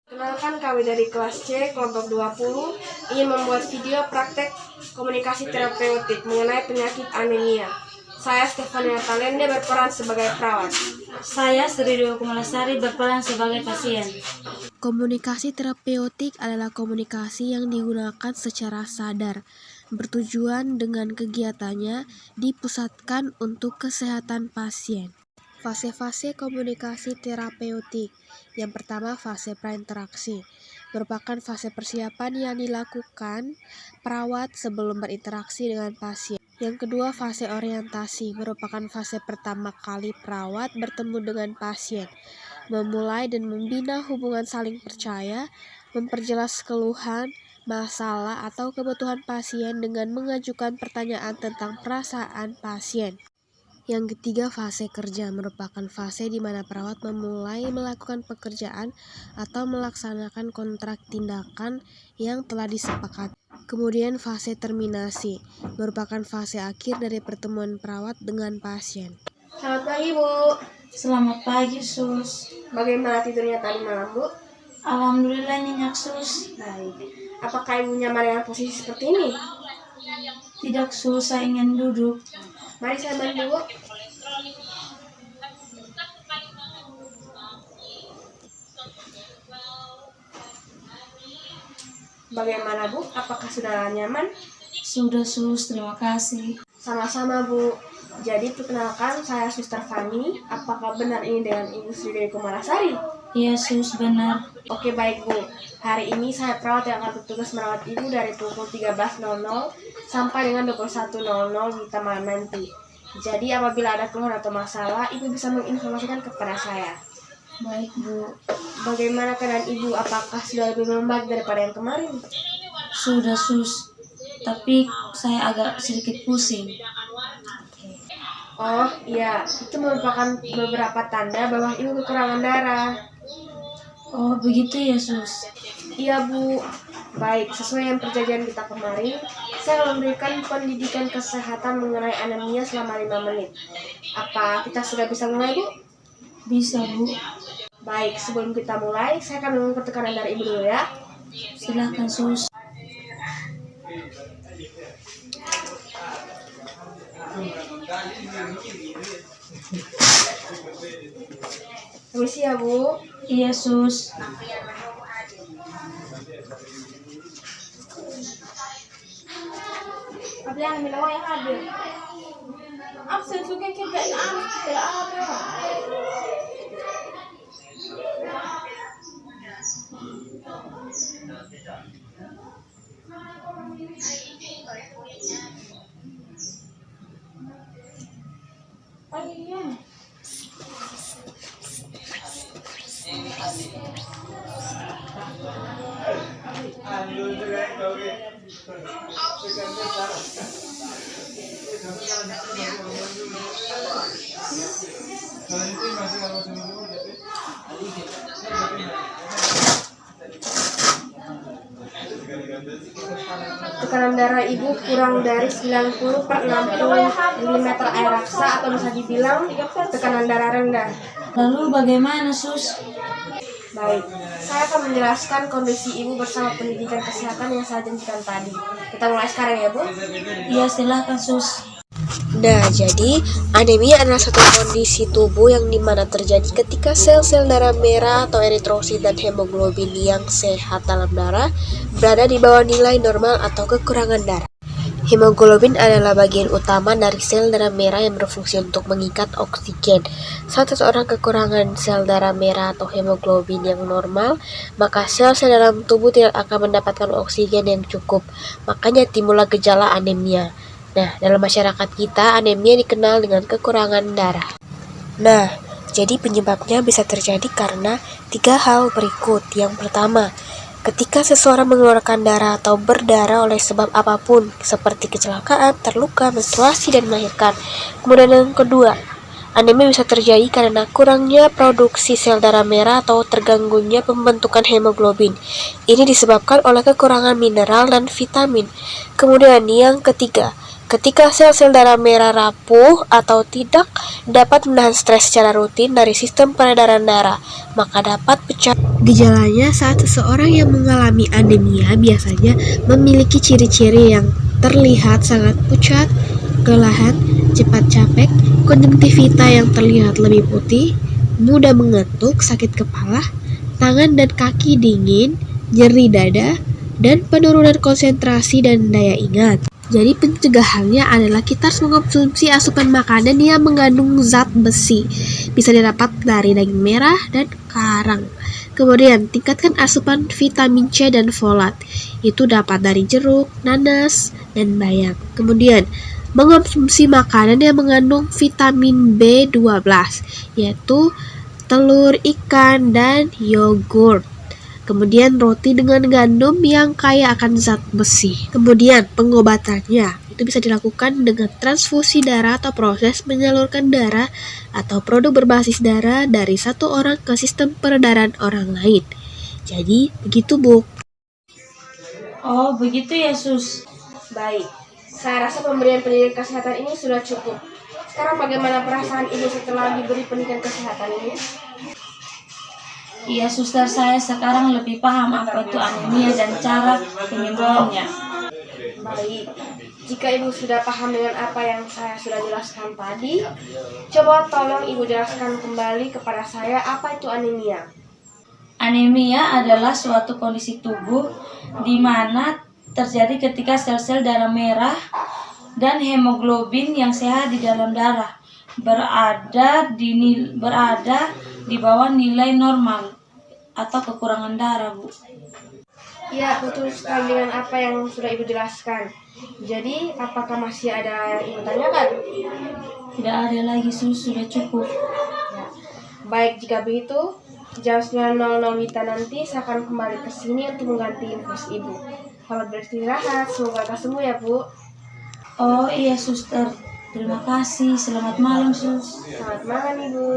Kenalkan, kami dari kelas C kelompok 20 ingin membuat video praktek komunikasi terapeutik mengenai penyakit anemia. Saya Stefania Talende berperan sebagai perawat. Saya Sri Dewi Kumalasari berperan sebagai pasien. Komunikasi terapeutik adalah komunikasi yang digunakan secara sadar, bertujuan dengan kegiatannya dipusatkan untuk kesehatan pasien. Fase-fase komunikasi terapeutik. Yang pertama, fase prainteraksi, merupakan fase persiapan yang dilakukan perawat sebelum berinteraksi dengan pasien. Yang kedua, fase orientasi, merupakan fase pertama kali perawat bertemu dengan pasien, memulai dan membina hubungan saling percaya, memperjelas keluhan, masalah atau kebutuhan pasien dengan mengajukan pertanyaan tentang perasaan pasien. Yang ketiga, fase kerja, merupakan fase di mana perawat memulai melakukan pekerjaan atau melaksanakan kontrak tindakan yang telah disepakati. Kemudian fase terminasi, merupakan fase akhir dari pertemuan perawat dengan pasien. Selamat pagi, Bu. Selamat pagi, Sus. Bagaimana tidurnya tadi malam, Bu? Alhamdulillah nyenyak, Sus. Baik. Apakah Ibu nyaman dengan posisi seperti ini? Tidak, Sus, saya ingin duduk. Mari saya bantu, Bu. Bagaimana, Bu? Apakah sudah nyaman? Sudah, Sus, terima kasih. Sama-sama, Bu. Jadi perkenalkan, saya Suster Fani. Apakah benar ini dengan Ibu Sri Dewi Kumalasari? Iya, Sus, benar. Oke, baik, Bu. Hari ini saya perawat yang akan bertugas merawat Ibu dari pukul 13.00 sampai dengan 21.00 di malam nanti. Jadi apabila ada keluhan atau masalah, Ibu bisa menginformasikan kepada saya. Baik, Bu. Bagaimana keadaan Ibu? Apakah sudah lebih membaik daripada yang kemarin? Sudah, Sus. Tapi saya agak sedikit pusing. Oh iya, itu merupakan beberapa tanda bahwa Ibu kekurangan darah. Oh, begitu ya, Sus. Iya, Bu. Baik, sesuai yang perjanjian kita kemarin, saya akan memberikan pendidikan kesehatan mengenai anemia selama 5 menit. Apa kita sudah bisa mulai, Bu? Bisa, Bu. Baik, sebelum kita mulai, saya akan mengukur tekanan darah Ibu dulu ya. Silakan, Sus. Permisi ya, Bu. Iya, Sus. Abbiamo la waya hadir. Absen suka kita ada. Ayan. Tekanan darah Ibu kurang dari 90/60 mm air raksa atau bisa dibilang tekanan darah rendah. Lalu bagaimana, Sus? Baik, saya akan menjelaskan kondisi Ibu bersama pendidikan kesehatan yang saya janjikan tadi. Kita mulai sekarang ya, Bu. Iya, silakan, Sus. Nah, jadi anemia adalah satu kondisi tubuh yang dimana terjadi ketika sel-sel darah merah atau eritrosit dan hemoglobin yang sehat dalam darah berada di bawah nilai normal atau kekurangan darah. Hemoglobin adalah bagian utama dari sel darah merah yang berfungsi untuk mengikat oksigen. Saat seseorang kekurangan sel darah merah atau hemoglobin yang normal, maka sel-sel dalam tubuh tidak akan mendapatkan oksigen yang cukup. Makanya timbullah gejala anemia. Nah, dalam masyarakat kita, anemia dikenal dengan kekurangan darah. Nah, jadi penyebabnya bisa terjadi karena 3 hal berikut. Yang pertama, ketika seseorang mengeluarkan darah atau berdarah oleh sebab apapun, seperti kecelakaan, terluka, menstruasi, dan melahirkan. Kemudian yang kedua, anemia bisa terjadi karena kurangnya produksi sel darah merah atau terganggunya pembentukan hemoglobin. Ini disebabkan oleh kekurangan mineral dan vitamin. Kemudian yang ketiga, Ketika sel-sel darah merah rapuh atau tidak dapat menahan stres secara rutin dari sistem peredaran darah, maka dapat pecah. Gejalanya saat seseorang yang mengalami anemia biasanya memiliki ciri-ciri yang terlihat sangat pucat, kelelahan, cepat capek, konjungtivita yang terlihat lebih putih, mudah mengantuk, sakit kepala, tangan dan kaki dingin, nyeri dada, dan penurunan konsentrasi dan daya ingat. Jadi pencegahannya adalah kita harus mengkonsumsi asupan makanan yang mengandung zat besi. Bisa didapat dari daging merah dan karang. Kemudian tingkatkan asupan vitamin C dan folat. Itu dapat dari jeruk, nanas, dan bayam. Kemudian mengkonsumsi makanan yang mengandung vitamin B12, yaitu telur, ikan, dan yogurt. Kemudian roti dengan gandum yang kaya akan zat besi. Kemudian pengobatannya itu bisa dilakukan dengan transfusi darah atau proses menyalurkan darah atau produk berbasis darah dari satu orang ke sistem peredaran orang lain. Jadi begitu, Bu. Oh, begitu ya, Sus. Baik, saya rasa pemberian pendidikan kesehatan ini sudah cukup. Sekarang bagaimana perasaan Ibu setelah diberi pendidikan kesehatan ini? Iya, suster, saya sekarang lebih paham apa itu anemia dan cara penyembuhannya. Baik, jika Ibu sudah paham dengan apa yang saya sudah jelaskan tadi, coba tolong Ibu jelaskan kembali kepada saya apa itu anemia. Anemia adalah suatu kondisi tubuh di mana terjadi ketika sel-sel darah merah dan hemoglobin yang sehat di dalam darah berada di bawah nilai normal atau kekurangan darah, Bu. Ya, betul sekali dengan apa yang sudah Ibu jelaskan. Jadi, apakah masih ada yang Ibu tanyakan? Tidak ada lagi, Sus, sudah cukup. Ya. Baik, jika begitu, jam 9.00 Wita nanti saya akan kembali ke sini untuk mengganti infus Ibu. Selamat beristirahat, semoga lekas sembuh ya, Bu. Oh iya, suster. Terima kasih. Selamat malam, Sus. Selamat malam, Ibu.